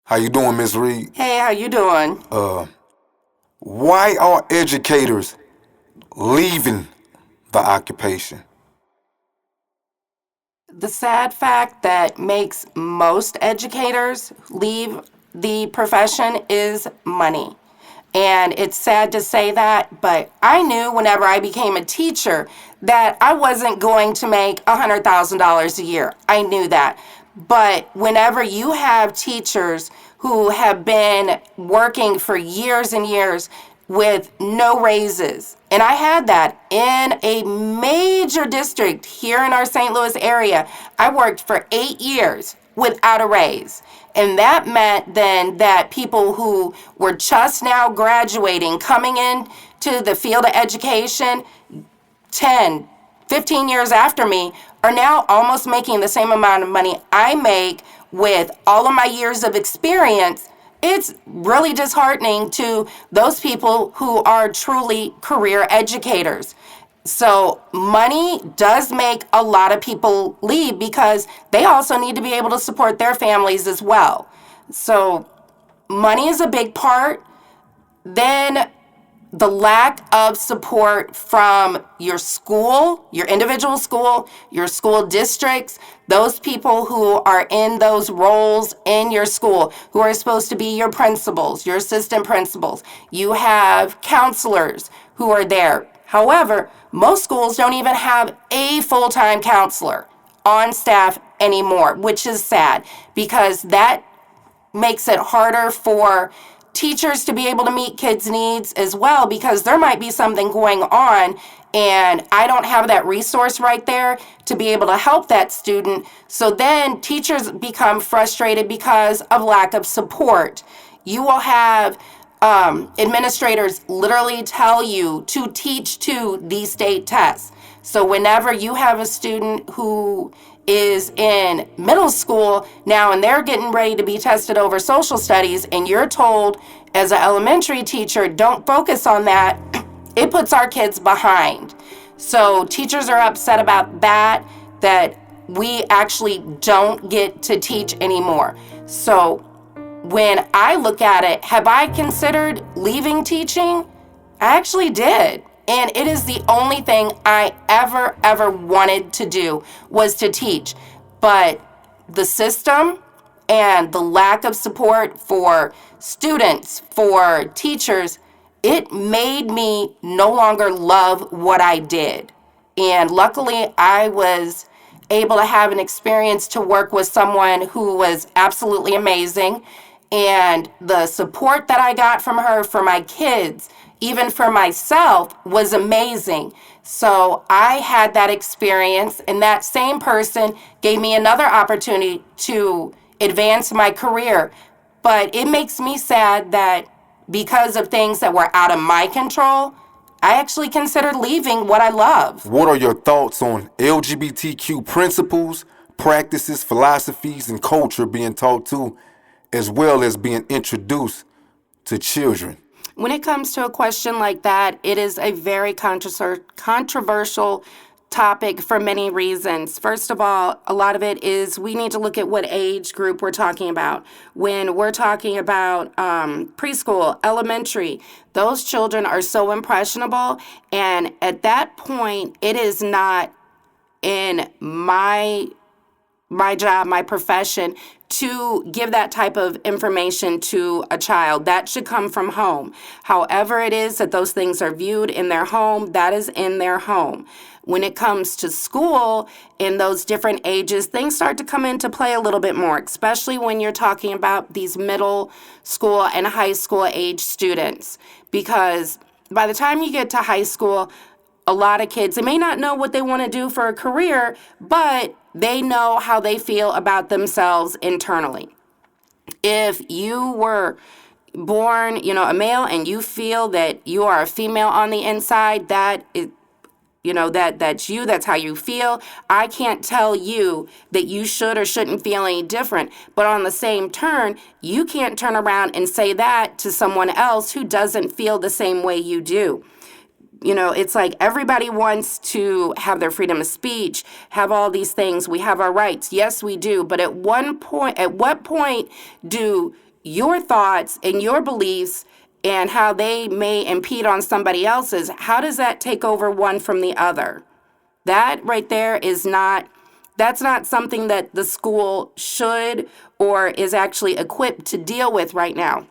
How you doing, Miss Reed? Hey, how you doing? Why are educators leaving the occupation? The sad fact that makes most educators leave the profession is money. And it's sad to say that, but I knew whenever I became a teacher that I wasn't going to make $100,000 a year. I knew that. But whenever you have teachers who have been working for years and years with no raises, and I had that in a major district here in our St. Louis area, I worked for 8 years without a raise. And that meant then that people who were just now graduating, coming in to the field of education 10, 15 years after me, are now almost making the same amount of money I make with all of my years of experience. It's really disheartening to those people who are truly career educators. So money does make a lot of people leave because they also need to be able to support their families as well. So money is a big part. Then the lack of support from your school, your individual school, your school districts, those people who are in those roles in your school, who are supposed to be your principals, your assistant principals. You have counselors who are there. However, most schools don't even have a full-time counselor on staff anymore, which is sad because that makes it harder for teachers to be able to meet kids' needs as well, because there might be something going on and I don't have that resource right there to be able to help that student. So then teachers become frustrated because of lack of support. You will have administrators literally tell you to teach to these state tests. So whenever you have a student who is in middle school now and they're getting ready to be tested over social studies and you're told as an elementary teacher, don't focus on that, it puts our kids behind. So teachers are upset about that we actually don't get to teach anymore. So when I look at it, have I considered leaving teaching? I actually did. And it is the only thing I ever wanted to do was to teach. But the system and the lack of support for students, for teachers, it made me no longer love what I did. And luckily, I was able to have an experience to work with someone who was absolutely amazing. And the support that I got from her for my kids, even for myself, was amazing. So I had that experience, and that same person gave me another opportunity to advance my career. But it makes me sad that because of things that were out of my control, I actually considered leaving what I love. What are your thoughts on LGBTQ principles, practices, philosophies, and culture being taught to, as well as being introduced to children? When it comes to a question like that, it is a very controversial topic for many reasons. First of all, a lot of it is we need to look at what age group we're talking about. When we're talking about preschool, elementary, those children are so impressionable. And at that point, it is not in my job, my profession, to give that type of information to a child. That should come from home. However it is that those things are viewed in their home, that is in their home. When it comes to school, in those different ages, things start to come into play a little bit more, especially when you're talking about these middle school and high school age students. Because by the time you get to high school, a lot of kids, they may not know what they want to do for a career, but they know how they feel about themselves internally. If you were born, a male, and you feel that you are a female on the inside, that is, that's you, that's how you feel. I can't tell you that you should or shouldn't feel any different. But on the same turn, you can't turn around and say that to someone else who doesn't feel the same way you do. It's like everybody wants to have their freedom of speech, have all these things. We have our rights. Yes, we do. But at what point do your thoughts and your beliefs and how they may impede on somebody else's, how does that take over one from the other? That right there that's not something that the school should or is actually equipped to deal with right now.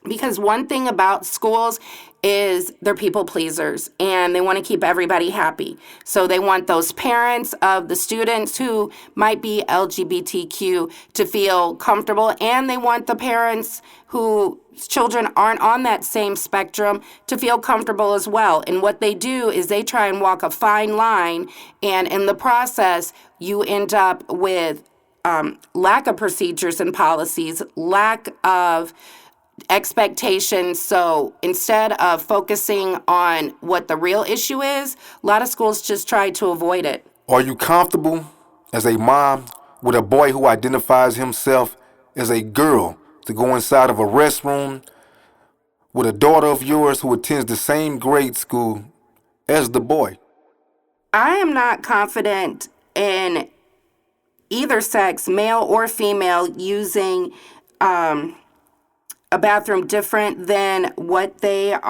Because one thing about schools is they're people pleasers and they want to keep everybody happy. So they want those parents of the students who might be LGBTQ to feel comfortable, and they want the parents whose children aren't on that same spectrum to feel comfortable as well. And what they do is they try and walk a fine line, and in the process, you end up with lack of procedures and policies, lack of expectations. So instead of focusing on what the real issue is, a lot of schools just try to avoid it. Are you comfortable as a mom with a boy who identifies himself as a girl to go inside of a restroom with a daughter of yours who attends the same grade school as the boy? I am not confident in either sex, male or female, using a bathroom different than what their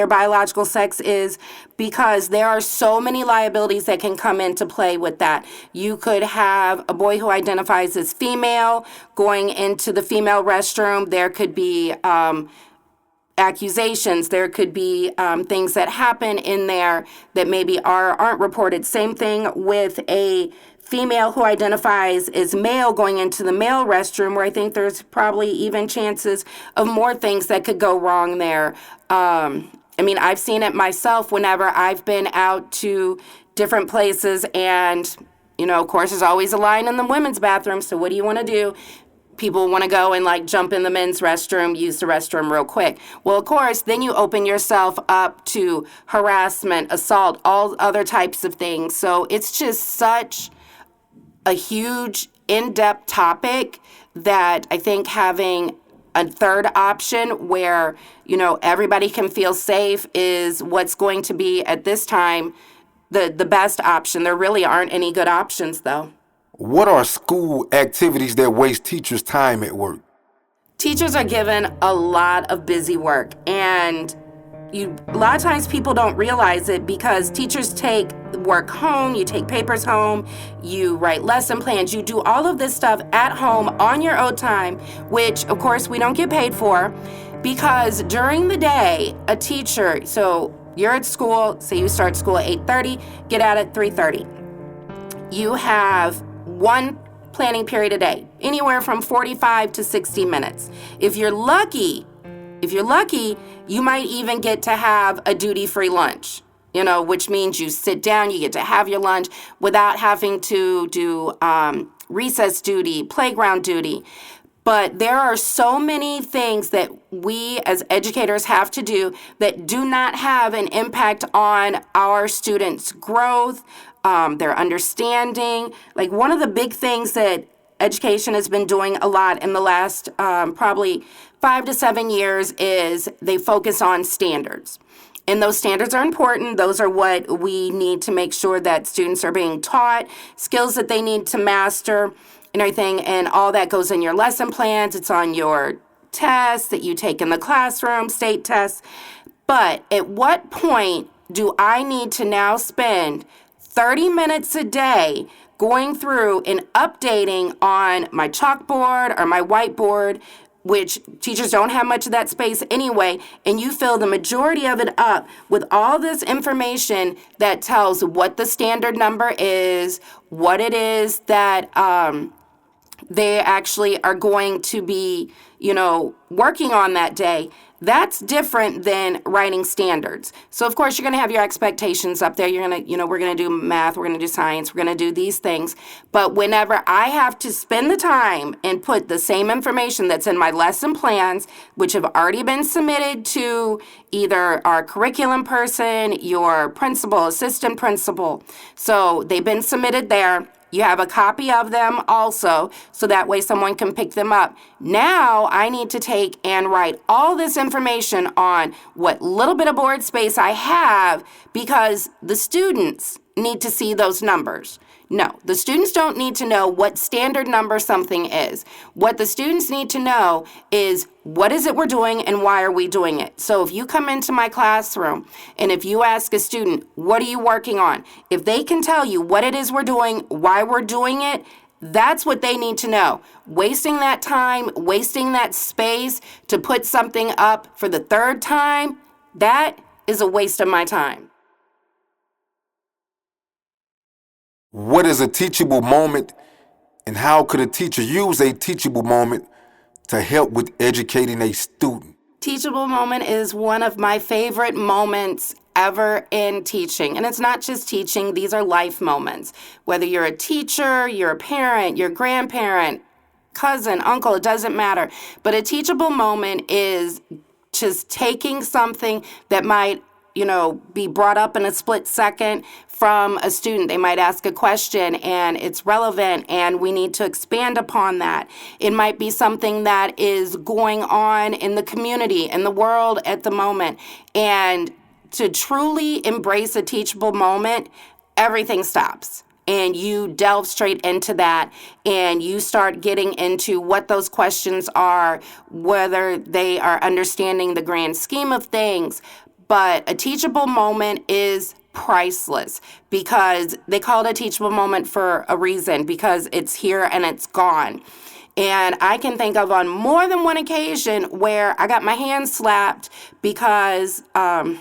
biological sex is, because there are so many liabilities that can come into play with that. You could have a boy who identifies as female going into the female restroom. There could be accusations. There could be things that happen in there that maybe aren't reported. Same thing with a female who identifies as male going into the male restroom, where I think there's probably even chances of more things that could go wrong there. I mean, I've seen it myself whenever I've been out to different places, and, of course, there's always a line in the women's bathroom, so what do you want to do? People want to go and jump in the men's restroom, use the restroom real quick. Well, of course, then you open yourself up to harassment, assault, all other types of things. So it's just such a huge, in-depth topic that I think having a third option where, everybody can feel safe is what's going to be, at this time, the best option. There really aren't any good options, though. What are school activities that waste teachers' time at work? Teachers are given a lot of busy work, and a lot of times people don't realize it because teachers take work home, you take papers home, you write lesson plans, you do all of this stuff at home on your own time, which of course we don't get paid for, because during the day, a teacher, so you're at school, say you start school at 8:30, get out at 3:30. You have one planning period a day, anywhere from 45 to 60 minutes. If you're lucky, you might even get to have a duty-free lunch, which means you sit down, you get to have your lunch without having to do recess duty, playground duty. But there are so many things that we as educators have to do that do not have an impact on our students' growth, their understanding. Like, one of the big things that education has been doing a lot in the last probably 5 to 7 years is they focus on standards. And those standards are important. Those are what we need to make sure that students are being taught, skills that they need to master and everything. And all that goes in your lesson plans. It's on your tests that you take in the classroom, state tests. But at what point do I need to now spend 30 minutes a day going through and updating on my chalkboard or my whiteboard, which teachers don't have much of that space anyway, and you fill the majority of it up with all this information that tells what the standard number is, what it is that they actually are going to be, working on that day. That's different than writing standards. So of course you're going to have your expectations up there. You're going to, we're going to do math, we're going to do science, we're going to do these things. But whenever I have to spend the time and put the same information that's in my lesson plans, which have already been submitted to either our curriculum person, your principal, assistant principal. So they've been submitted there. You have a copy of them also, so that way someone can pick them up. Now I need to take and write all this information on what little bit of board space I have, because the students need to see those numbers. No, the students don't need to know what standard number something is. What the students need to know is what is it we're doing and why are we doing it. So if you come into my classroom and if you ask a student, what are you working on? If they can tell you what it is we're doing, why we're doing it, that's what they need to know. Wasting that time, wasting that space to put something up for the third time, that is a waste of my time. What is a teachable moment, and how could a teacher use a teachable moment to help with educating a student? Teachable moment is one of my favorite moments ever in teaching. And it's not just teaching, these are life moments. Whether you're a teacher, you're a parent, your grandparent, cousin, uncle, it doesn't matter. But a teachable moment is just taking something that might, be brought up in a split second from a student. They might ask a question and it's relevant and we need to expand upon that. It might be something that is going on in the community, in the world at the moment. And to truly embrace a teachable moment, everything stops. And you delve straight into that and you start getting into what those questions are, whether they are understanding the grand scheme of things. But a teachable moment is priceless because they call it a teachable moment for a reason, because it's here and it's gone. And I can think of on more than one occasion where I got my hand slapped because an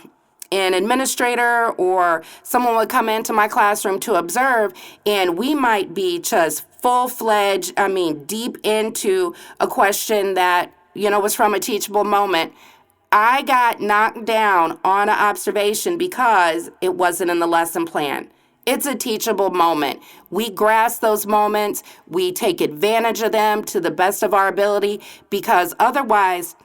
administrator or someone would come into my classroom to observe, and we might be just full-fledged, deep into a question that, was from a teachable moment. I got knocked down on an observation because it wasn't in the lesson plan. It's a teachable moment. We grasp those moments. We take advantage of them to the best of our ability, because otherwise,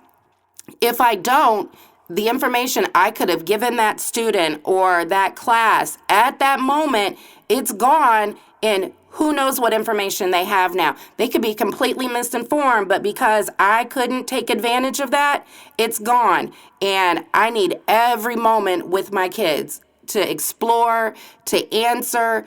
if I don't, the information I could have given that student or that class at that moment, it's gone, and who knows what information they have now. They could be completely misinformed, but because I couldn't take advantage of that, it's gone. And I need every moment with my kids to explore, to answer.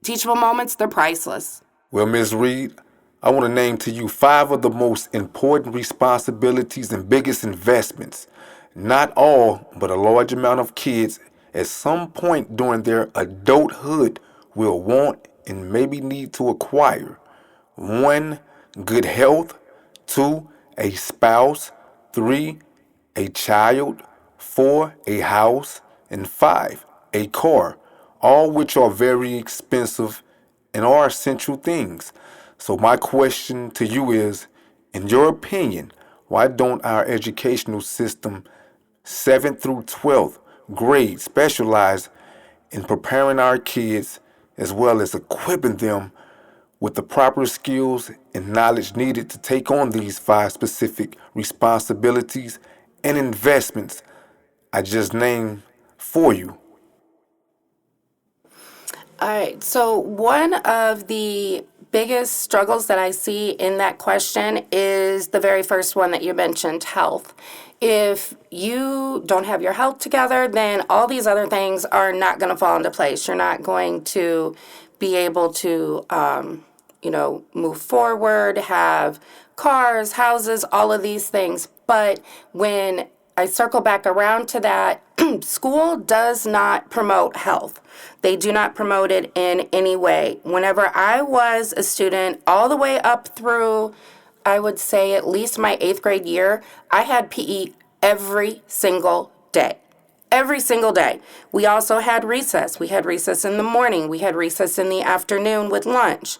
Teachable moments, they're priceless. Well, Ms. Reed, I want to name to you 5 of the most important responsibilities and biggest investments. Not all, but a large amount of kids at some point during their adulthood will want and maybe need to acquire. 1, good health. 2, a spouse. 3, a child. 4, a house. And 5, a car. All which are very expensive and are essential things. So my question to you is, in your opinion, why don't our educational system 7th through 12th grade specialize in preparing our kids as well as equipping them with the proper skills and knowledge needed to take on these 5 specific responsibilities and investments I just named for you? All right, so one of the biggest struggles that I see in that question is the very first one that you mentioned, health. If you don't have your health together, then all these other things are not going to fall into place. You're not going to be able to, move forward, have cars, houses, all of these things. But when I circle back around to that, school does not promote health. They do not promote it in any way. Whenever I was a student, all the way up through, I would say at least my 8th grade year, I had PE every single day. Every single day. We also had recess. We had recess in the morning. We had recess in the afternoon with lunch.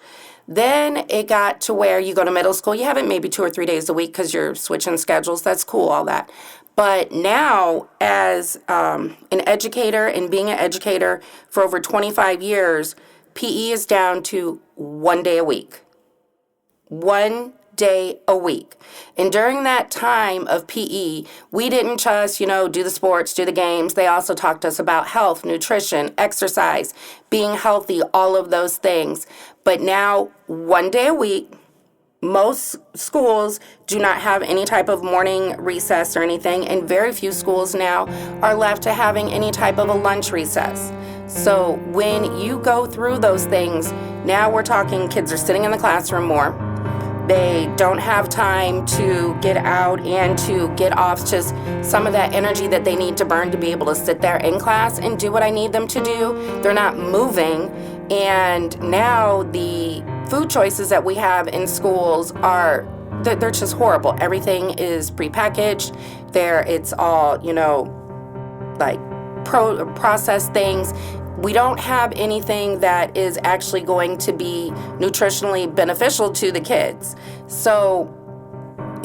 Then it got to where you go to middle school, you have it maybe 2 or 3 days a week because you're switching schedules. That's cool, all that. But now, as an educator and being an educator for over 25 years, PE is down to 1 day a week. 1 day a week. And during that time of PE, we didn't just, do the sports, do the games. They also talked to us about health, nutrition, exercise, being healthy, all of those things. But now, 1 day a week, most schools do not have any type of morning recess or anything, and very few schools now are left to having any type of a lunch recess. So when you go through those things, now we're talking kids are sitting in the classroom more. They don't have time to get out and to get off just some of that energy that they need to burn to be able to sit there in class and do what I need them to do. They're not moving. And now the food choices that we have in schools are, they're just horrible. Everything is prepackaged. It's all, like processed things. We don't have anything that is actually going to be nutritionally beneficial to the kids. So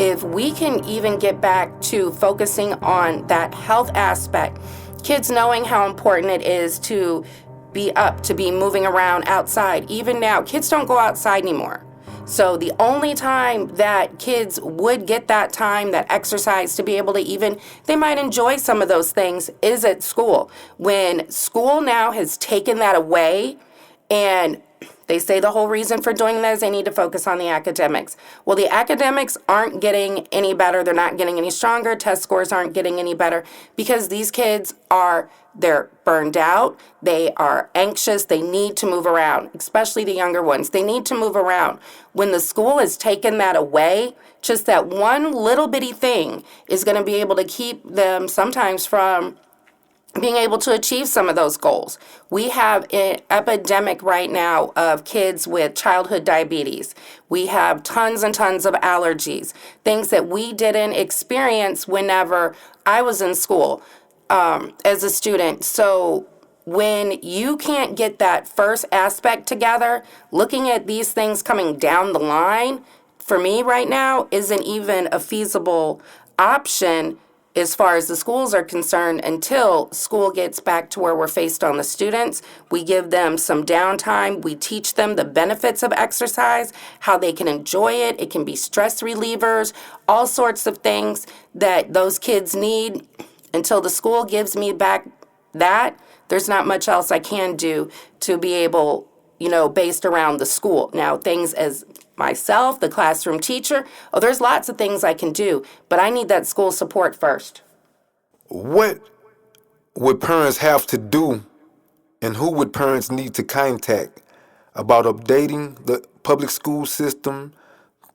if we can even get back to focusing on that health aspect, kids knowing how important it is to be up, to be moving around outside. Even now, kids don't go outside anymore. So the only time that kids would get that time, that exercise to be able to even, they might enjoy some of those things is at school. When school now has taken that away, and they say the whole reason for doing that is they need to focus on the academics. Well, the academics aren't getting any better. They're not getting any stronger. Test scores aren't getting any better because these kids they're burned out. They are anxious. They need to move around, especially the younger ones. They need to move around. When the school has taken that away, just that one little bitty thing is going to be able to keep them sometimes from being able to achieve some of those goals. We have an epidemic right now of kids with childhood diabetes. We have tons and tons of allergies, things that we didn't experience whenever I was in school as a student. So when you can't get that first aspect together, looking at these things coming down the line, for me right now, isn't even a feasible option as far as the schools are concerned until school gets back to where we're faced on the students. We give them some downtime. We teach them the benefits of exercise, how they can enjoy it. It can be stress relievers, all sorts of things that those kids need. Until the school gives me back that, there's not much else I can do to be able, based around the school. Now, things as myself, the classroom teacher, there's lots of things I can do, but I need that school support first. What would parents have to do, and who would parents need to contact about updating the public school system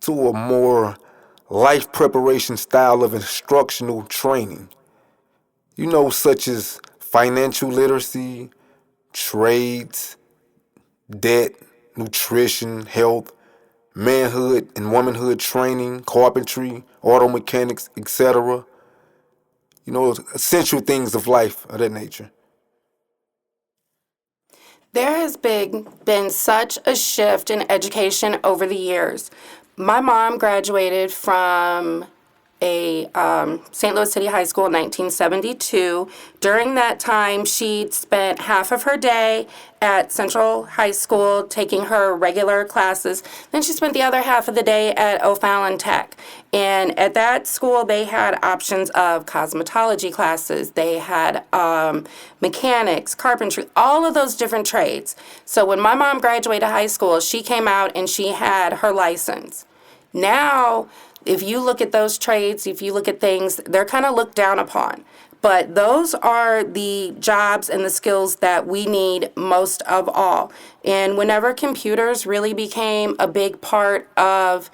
to a more life preparation style of instructional training? Such as financial literacy, trades, debt, nutrition, health, manhood and womanhood training, carpentry, auto mechanics, etc. Essential things of life of that nature. There has been such a shift in education over the years. My mom graduated from a St. Louis City High School in 1972. During that time, she spent half of her day at Central High School taking her regular classes. Then she spent the other half of the day at O'Fallon Tech. And at that school, they had options of cosmetology classes. They had mechanics, carpentry, all of those different trades. So when my mom graduated high school, she came out and she had her license. Now, if you look at those trades, if you look at things, they're kind of looked down upon. But those are the jobs and the skills that we need most of all. And whenever computers really became a big part of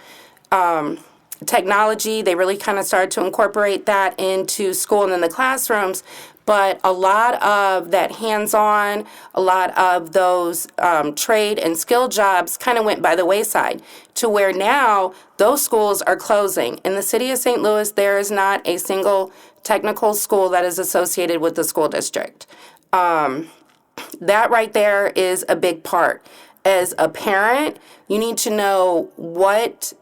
technology, they really kind of started to incorporate that into school and in the classrooms. But a lot of that hands-on, a lot of those trade and skill jobs kind of went by the wayside to where now those schools are closing. In the city of St. Louis, there is not a single technical school that is associated with the school district. That right there is a big part. As a parent, you need to know what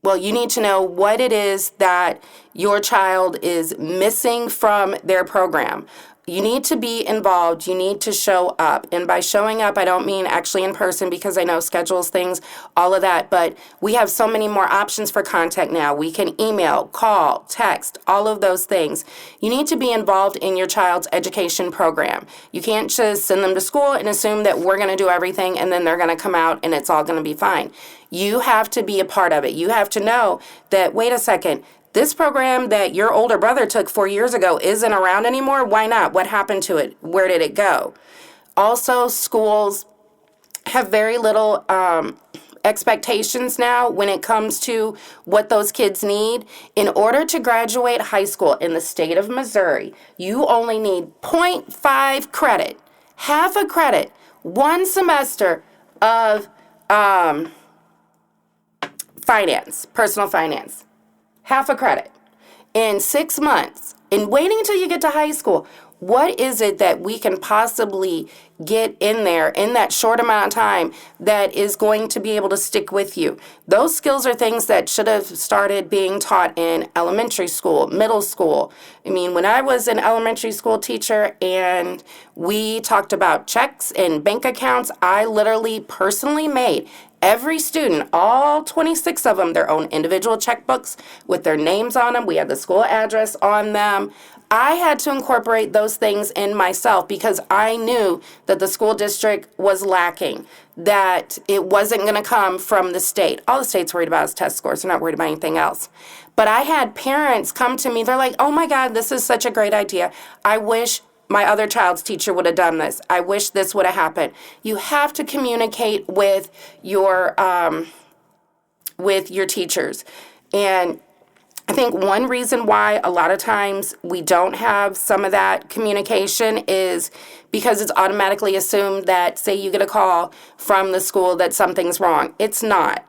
it is that your child is missing from their program. You need to be involved. You need to show up. And by showing up, I don't mean actually in person because I know schedules, things, all of that. But we have so many more options for contact now. We can email, call, text, all of those things. You need to be involved in your child's education program. You can't just send them to school and assume that we're going to do everything and then they're going to come out and it's all going to be fine. You have to be a part of it. You have to know that, wait a second, this program that your older brother took 4 years ago isn't around anymore. Why not? What happened to it? Where did it go? Also, schools have very little expectations now when it comes to what those kids need. In order to graduate high school in the state of Missouri, you only need zero point 0.5 credit, half a credit, one semester of finance, personal finance, half a credit in 6 months. And waiting until you get to high school, what is it that we can possibly get in there in that short amount of time that is going to be able to stick with you? Those skills are things that should have started being taught in elementary school, middle school. I mean, when I was an elementary school teacher and we talked about checks and bank accounts, I literally personally made every student, all 26 of them, their own individual checkbooks with their names on them. We had the school address on them. I had to incorporate those things in myself because I knew that the school district was lacking, that it wasn't going to come from the state. All the state's worried about is test scores. They're not worried about anything else. But I had parents come to me. They're like, oh my God, this is such a great idea. I wish my other child's teacher would have done this. I wish this would have happened. You have to communicate with your teachers. And I think one reason why a lot of times we don't have some of that communication is because it's automatically assumed that, say you get a call from the school that something's wrong. It's not.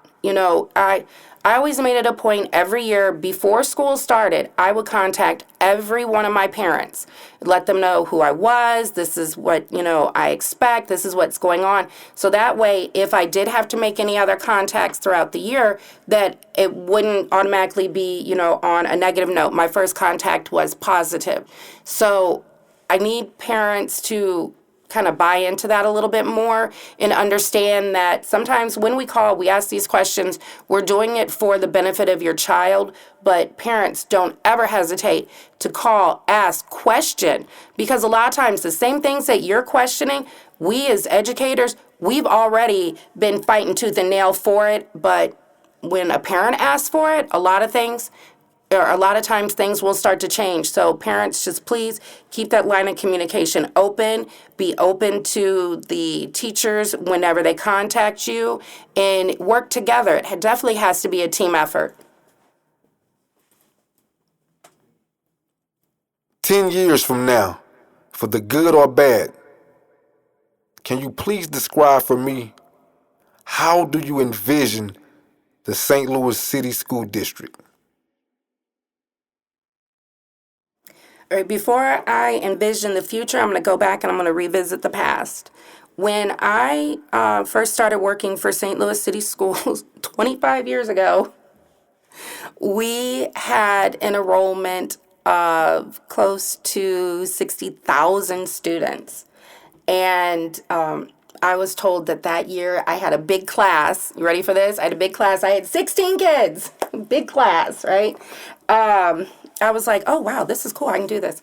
I always made it a point every year before school started, I would contact every one of my parents, let them know who I was, this is what, I expect, this is what's going on. So that way, if I did have to make any other contacts throughout the year, that it wouldn't automatically be, on a negative note. My first contact was positive. So I need parents to kind of buy into that a little bit more and understand that sometimes when we call, we ask these questions, we're doing it for the benefit of your child, but parents don't ever hesitate to call, ask, question, because a lot of times the same things that you're questioning, we as educators, we've already been fighting tooth and nail for it, but when a parent asks for it, a lot of times things will start to change. So parents, just please keep that line of communication open. Be open to the teachers whenever they contact you and work together. It definitely has to be a team effort. 10 years from now, for the good or bad, can you please describe for me how do you envision the St. Louis City School District? All right, before I envision the future, I'm going to go back and I'm going to revisit the past. When I first started working for St. Louis City Schools 25 years ago, we had an enrollment of close to 60,000 students. And I was told that year I had a big class. You ready for this? I had a big class. I had 16 kids. Big class, right? I was like, oh, wow, this is cool. I can do this.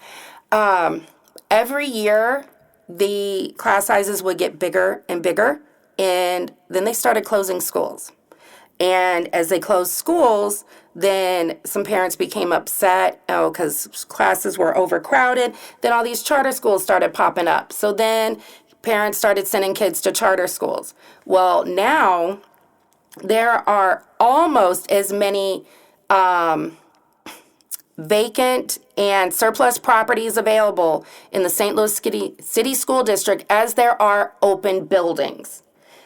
Every year, the class sizes would get bigger and bigger, and then they started closing schools. And as they closed schools, then some parents became upset, because classes were overcrowded. Then all these charter schools started popping up. So then parents started sending kids to charter schools. Well, now there are almost as many vacant and surplus properties available in the St. Louis City School District as there are open buildings.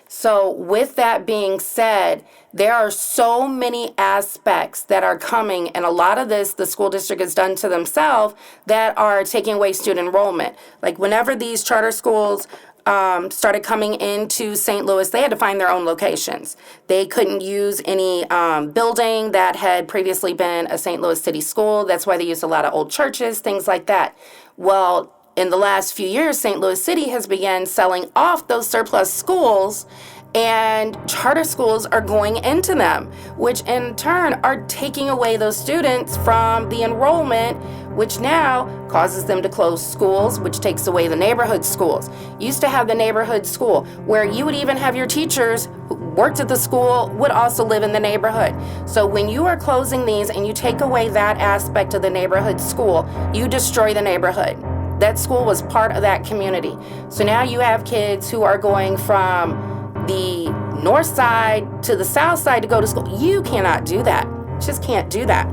So with that being said, there are so many aspects that are coming, and a lot of this the school district has done to themselves that are taking away student enrollment. Like whenever these charter schools started coming into St. Louis, they had to find their own locations. They couldn't use any building that had previously been a St. Louis City school. That's why they used a lot of old churches, things like that. Well, in the last few years, St. Louis City has begun selling off those surplus schools And charter schools are going into them, which in turn are taking away those students from the enrollment, which now causes them to close schools, which takes away the neighborhood schools. You used to have the neighborhood school where you would even have your teachers who worked at the school would also live in the neighborhood. So when you are closing these and you take away that aspect of the neighborhood school, you destroy the neighborhood. That school was part of that community. So now you have kids who are going from the north side to the south side to go to school. You cannot do that. Just can't do that.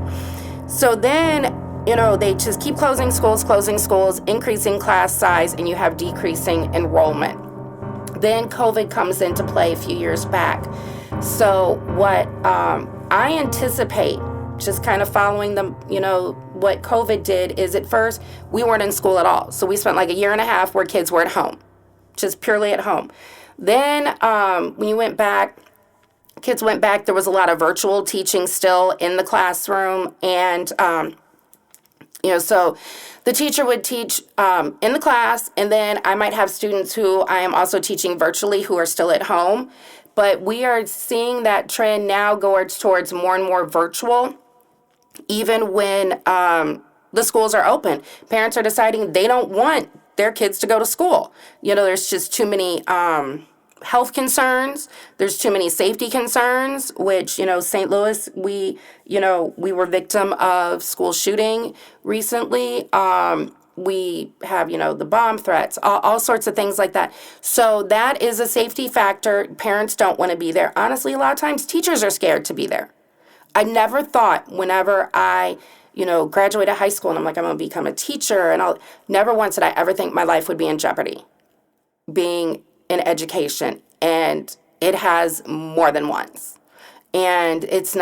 So then, they just keep closing schools, increasing class size, and you have decreasing enrollment. Then COVID comes into play a few years back. So what I anticipate, just kind of following the, what COVID did is at first we weren't in school at all. So we spent like a year and a half where kids were at home, just purely at home. Then when kids went back, there was a lot of virtual teaching still in the classroom. And, so the teacher would teach in the class, and then I might have students who I am also teaching virtually who are still at home. But we are seeing that trend now go towards more and more virtual, even when the schools are open. Parents are deciding they don't want their kids to go to school. There's just too many health concerns. There's too many safety concerns, which, St. Louis, we were victim of school shooting recently. We have, the bomb threats, all sorts of things like that. So that is a safety factor. Parents don't want to be there. Honestly, a lot of times teachers are scared to be there. I never thought whenever I graduated high school and I'm like, I'm going to become a teacher, and never once did I ever think my life would be in jeopardy being in education. And it has more than once. And that's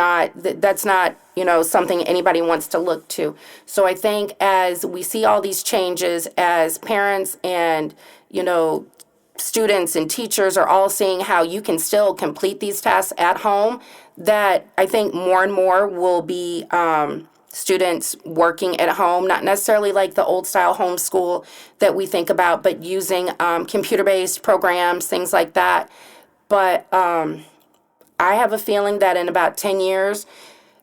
not, something anybody wants to look to. So I think as we see all these changes, as parents and, students and teachers are all seeing how you can still complete these tasks at home, that I think more and more will be students working at home, not necessarily like the old style homeschool that we think about, but using computer-based programs, things like that. But I have a feeling that in about 10 years,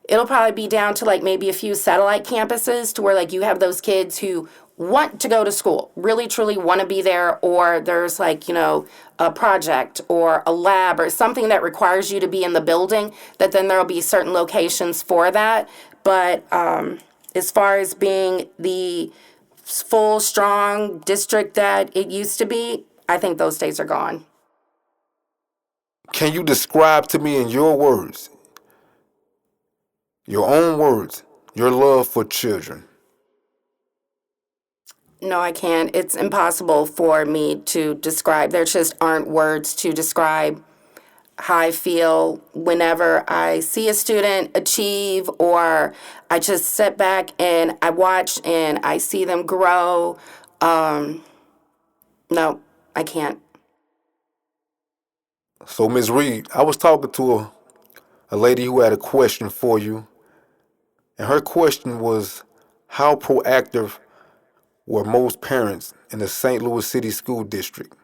it'll probably be down to like maybe a few satellite campuses to where like you have those kids who want to go to school, really truly want to be there, or there's like, a project or a lab or something that requires you to be in the building, that then there'll be certain locations for that. But as far as being the full, strong district that it used to be, I think those days are gone. Can you describe to me in your words, your own words, your love for children? No, I can't. It's impossible for me to describe. There just aren't words to describe how I feel whenever I see a student achieve, or I just sit back and I watch and I see them grow. No, I can't. So, Ms. Reed, I was talking to a lady who had a question for you, and her question was, how proactive were most parents in the St. Louis City School District?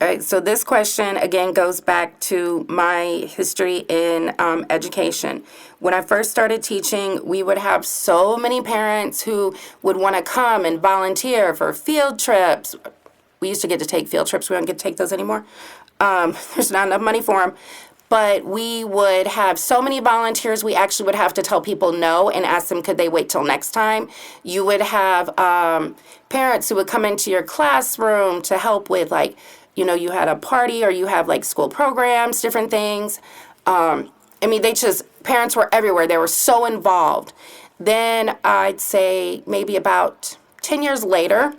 All right, so this question, again, goes back to my history in education. When I first started teaching, we would have so many parents who would want to come and volunteer for field trips. We used to get to take field trips. We don't get to take those anymore. There's not enough money for them. But we would have so many volunteers, we actually would have to tell people no and ask them could they wait till next time. You would have parents who would come into your classroom to help with, like, you had a party or you have like school programs, different things. Parents were everywhere. They were so involved. Then I'd say maybe about 10 years later,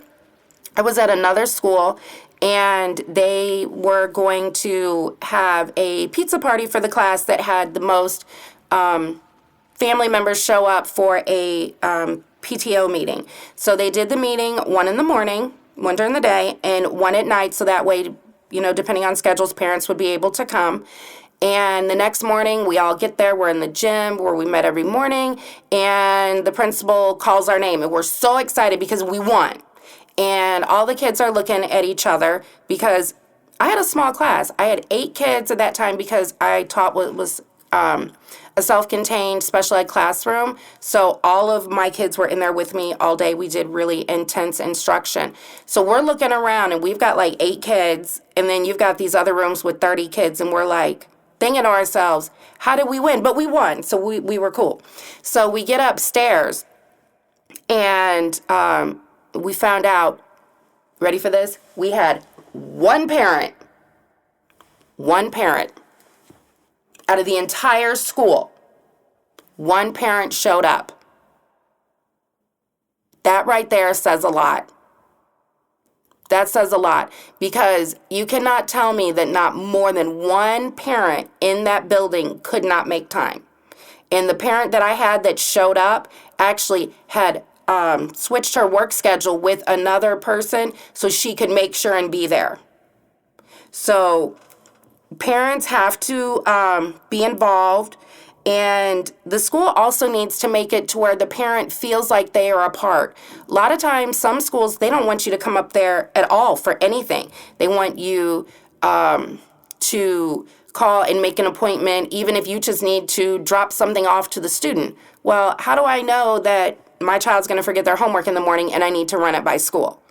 I was at another school, and they were going to have a pizza party for the class that had the most family members show up for a PTO meeting. So they did the meeting, one in the morning, one during the day, and one at night, so that way, depending on schedules, parents would be able to come. And the next morning, we all get there. We're in the gym where we met every morning, and the principal calls our name, and we're so excited because we won. And all the kids are looking at each other because I had a small class. I had 8 kids at that time because I taught what was a self-contained special ed classroom. So all of my kids were in there with me all day. We did really intense instruction. So we're looking around and we've got like 8 kids, and then you've got these other rooms with 30 kids, and we're like thinking to ourselves, how did we win? But we won, so we were cool. So we get upstairs, and we found out, ready for this? We had one parent out of the entire school. One parent showed up. That right there says a lot. That says a lot, because you cannot tell me that not more than one parent in that building could not make time. And the parent that I had that showed up actually had switched her work schedule with another person so she could make sure and be there. So parents have to be involved, and the school also needs to make it to where the parent feels like they are a part. A lot of times, some schools, they don't want you to come up there at all for anything. They want you to call and make an appointment, even if you just need to drop something off to the student. Well, how do I know that my child's going to forget their homework in the morning and I need to run it by school?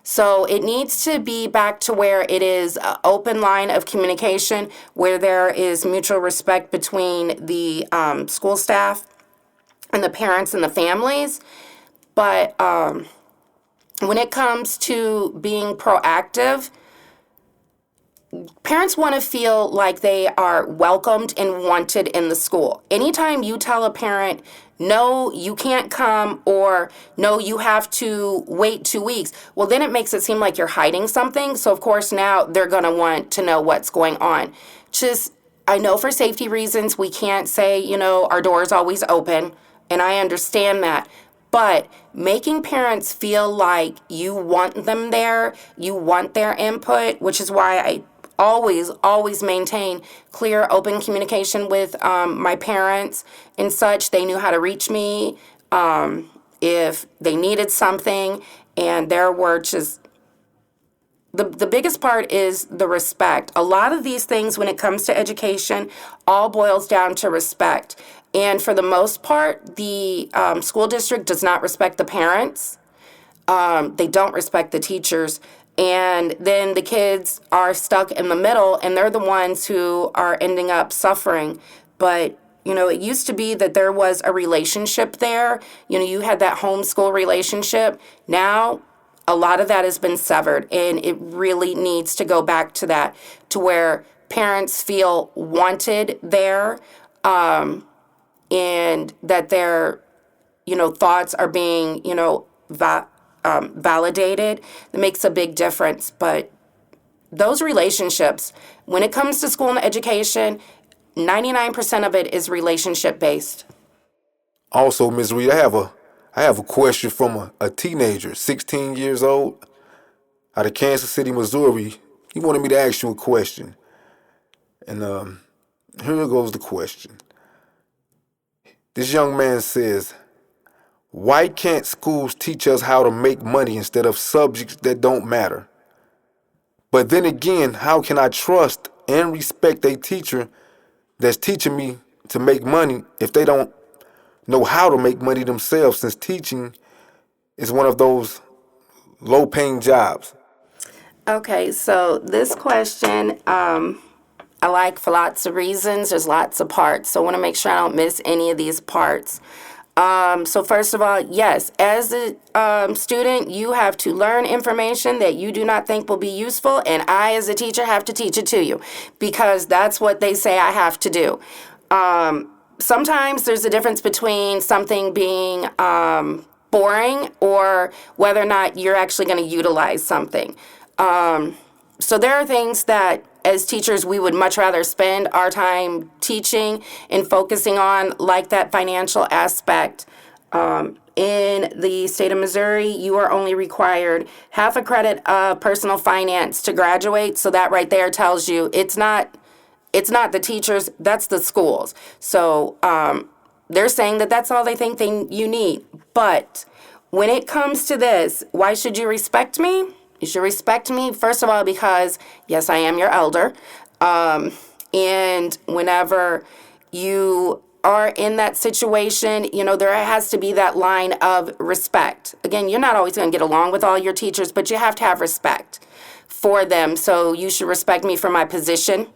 So it needs to be back to where it is an open line of communication, where there is mutual respect between the school staff and the parents and the families. But when it comes to being proactive, parents want to feel like they are welcomed and wanted in the school. Anytime you tell a parent, no, you can't come, or no, you have to wait 2 weeks, well, then it makes it seem like you're hiding something. So, of course, now they're going to want to know what's going on. I know for safety reasons, we can't say, our door is always open, and I understand that. But making parents feel like you want them there, you want their input, which is why I always maintain clear, open communication with my parents and such. They knew how to reach me if they needed something, and there were just the biggest part is the respect. A lot of these things, when it comes to education, all boils down to respect. And for the most part, the school district does not respect the parents. They don't respect the teachers. And then the kids are stuck in the middle, and they're the ones who are ending up suffering. But, it used to be that there was a relationship there. You had that homeschool relationship. Now, a lot of that has been severed, and it really needs to go back to that, to where parents feel wanted there, and that their, thoughts are being, validated. That makes a big difference. But those relationships, when it comes to school and education, 99% of it is relationship based. Also, Ms. Reed, I have a question from a teenager, 16 years old, out of Kansas City, Missouri. He wanted me to ask you a question. And here goes the question. This young man says, why can't schools teach us how to make money instead of subjects that don't matter? But then again, how can I trust and respect a teacher that's teaching me to make money if they don't know how to make money themselves, since teaching is one of those low-paying jobs? Okay, so this question I like for lots of reasons. There's lots of parts, so I want to make sure I don't miss any of these parts. So first of all, yes, as a student, you have to learn information that you do not think will be useful, and I, as a teacher, have to teach it to you, because that's what they say I have to do. Sometimes there's a difference between something being boring or whether or not you're actually going to utilize something. So there are things that, as teachers, we would much rather spend our time teaching and focusing on, like that financial aspect. In the state of Missouri, you are only required half a credit of personal finance to graduate. So that right there tells you it's not the teachers, that's the schools. So they're saying that that's all they think you need. But when it comes to this, why should you respect me? You should respect me, first of all, because, yes, I am your elder. And whenever you are in that situation, there has to be that line of respect. Again, you're not always going to get along with all your teachers, but you have to have respect for them. So you should respect me for my position,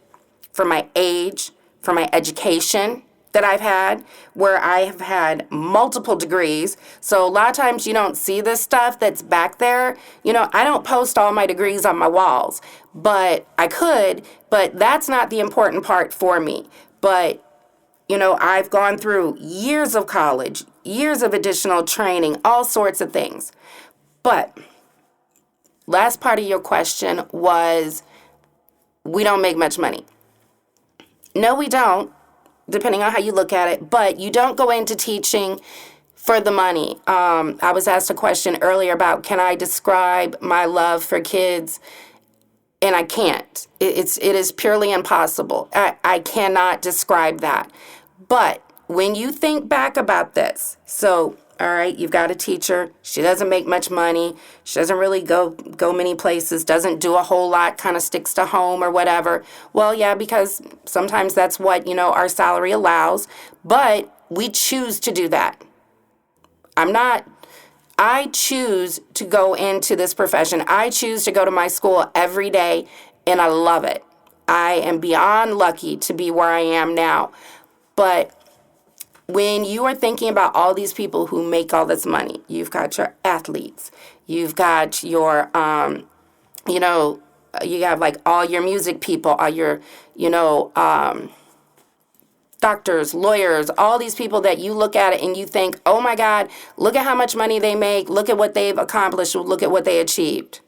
for my age, for my education that I've had, where I have had multiple degrees. So a lot of times you don't see this stuff that's back there. I don't post all my degrees on my walls, but I could, but that's not the important part for me. But I've gone through years of college, years of additional training, all sorts of things. But last part of your question was, we don't make much money. No, we don't, depending on how you look at it. But you don't go into teaching for the money. I was asked a question earlier about, can I describe my love for kids? And I can't. It is purely impossible. I cannot describe that. But when you think back about this, so, all right, you've got a teacher. She doesn't make much money. She doesn't really go many places, doesn't do a whole lot, kind of sticks to home or whatever. Well, yeah, because sometimes that's what, our salary allows. But we choose to do that. I choose to go into this profession. I choose to go to my school every day, and I love it. I am beyond lucky to be where I am now. But when you are thinking about all these people who make all this money, you've got your athletes, you've got your, you have like all your music people, all your, doctors, lawyers, all these people that you look at it and you think, oh my God, look at how much money they make. Look at what they've accomplished. Look at what they achieved.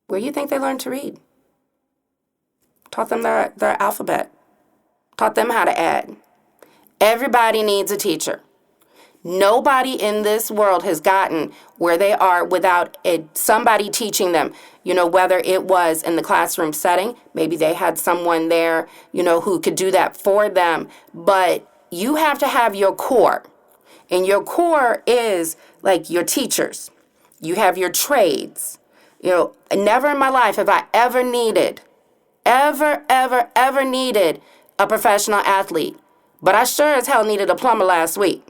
Where do you think they learned to read? Taught them their alphabet. Taught them how to add. Everybody needs a teacher. Nobody in this world has gotten where they are without somebody teaching them, whether it was in the classroom setting, maybe they had someone there, who could do that for them. But you have to have your core. And your core is like your teachers. You have your trades. Never in my life have I ever needed a professional athlete. But I sure as hell needed a plumber last week.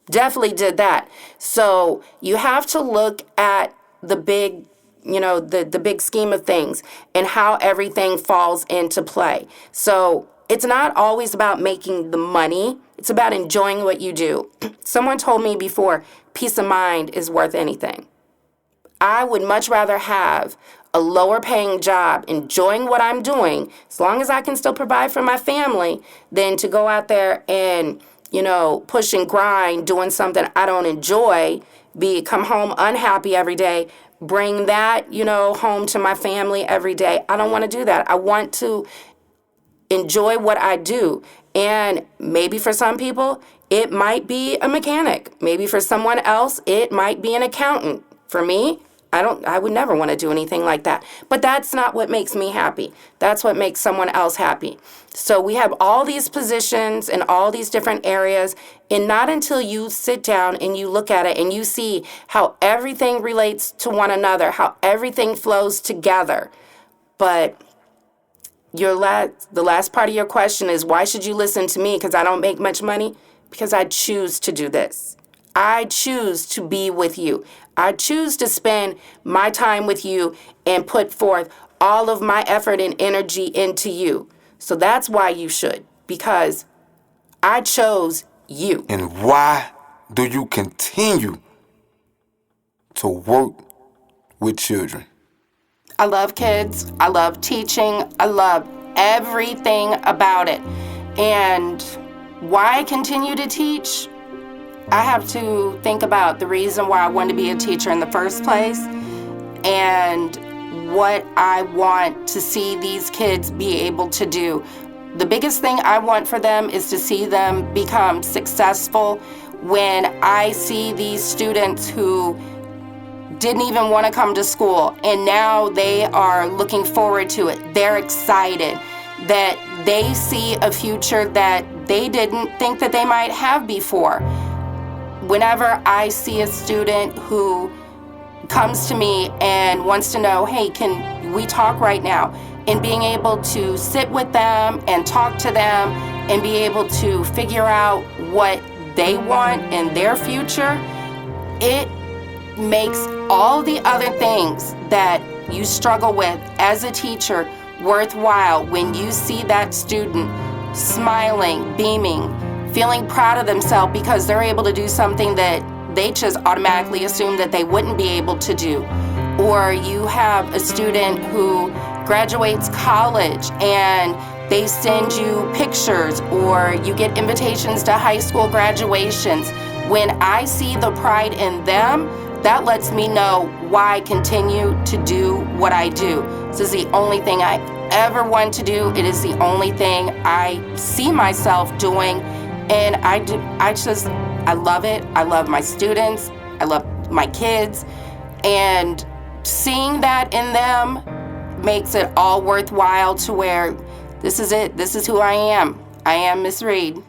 Definitely did that. So you have to look at the big, the big scheme of things and how everything falls into play. So it's not always about making the money. It's about enjoying what you do. Someone told me before, peace of mind is worth anything. I would much rather have a lower paying job, enjoying what I'm doing, as long as I can still provide for my family, than to go out there and, push and grind, doing something I don't enjoy, come home unhappy every day, bring that, home to my family every day. I don't want to do that. I want to enjoy what I do. And maybe for some people, it might be a mechanic. Maybe for someone else, it might be an accountant. For me, I would never want to do anything like that. But that's not what makes me happy. That's what makes someone else happy. So we have all these positions in all these different areas, and not until you sit down and you look at it and you see how everything relates to one another, how everything flows together. But the last part of your question is, why should you listen to me? Because I don't make much money? Because I choose to do this. I choose to be with you. I choose to spend my time with you and put forth all of my effort and energy into you. So that's why you should, because I chose you. And why do you continue to work with children? I love kids. I love teaching. I love everything about it. And why I continue to teach? I have to think about the reason why I wanted to be a teacher in the first place and what I want to see these kids be able to do. The biggest thing I want for them is to see them become successful. When I see these students who didn't even want to come to school and now they are looking forward to it, they're excited that they see a future that they didn't think that they might have before. Whenever I see a student who comes to me and wants to know, hey, can we talk right now? And being able to sit with them and talk to them and be able to figure out what they want in their future, it makes all the other things that you struggle with as a teacher worthwhile when you see that student smiling, beaming, feeling proud of themselves because they're able to do something that they just automatically assume that they wouldn't be able to do. Or you have a student who graduates college and they send you pictures, or you get invitations to high school graduations. When I see the pride in them, that lets me know why I continue to do what I do. This is the only thing I ever want to do. It is the only thing I see myself doing. And I love it. I love my students. I love my kids. And seeing that in them makes it all worthwhile to where this is it. This is who I am. I am Miss Reed.